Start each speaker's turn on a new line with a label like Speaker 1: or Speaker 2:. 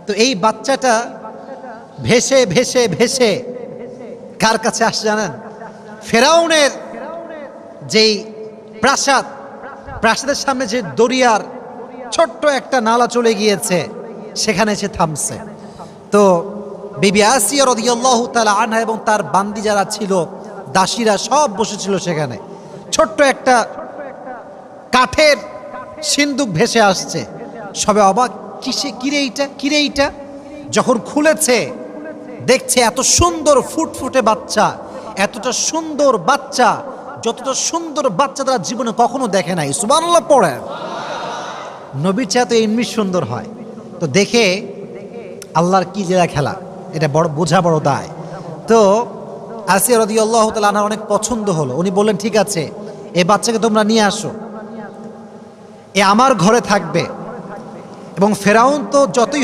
Speaker 1: তো এই বাচ্চাটা ভেসে ভেসে ভেসে কার কাছে আসে জানেন? ফেরাউনের যেই প্রাসাদের সামনে যে দরিয়ার ছোট্ট একটা নালা চলে গিয়েছে, সেখানে এসে থামছে। তো বিবি আসিয়া রাদিয়াল্লাহু তাআলা আনহা এবং তার বান্দি যারা ছিল, দাসীরা সব বসেছিল সেখানে। ছোট্ট একটা কাঠের সিন্দুক ভেসে আসছে, সবে অবাক, কিরে এইটা। যখন খুলেছে দেখছে এত সুন্দর ফুটফুটে বাচ্চা, এতটা সুন্দর বাচ্চা, যতটা সুন্দর বাচ্চা তারা জীবনে কখনো দেখে নাই। সুবহানাল্লাহ পড়েন। নবীর চেয়ে তো এমনি সুন্দর হয়। তো দেখে আল্লাহর কি জেলা খেলা, এটা বড় বোঝা, বড় দায়। তো আসিয়া রাদিয়াল্লাহু তাআলা আনহার অনেক পছন্দ হলো। উনি বললেন, ঠিক আছে, এই বাচ্চাকে তোমরা নিয়ে আসো, এ আমার ঘরে থাকবে। এবং ফেরাউন তো যতই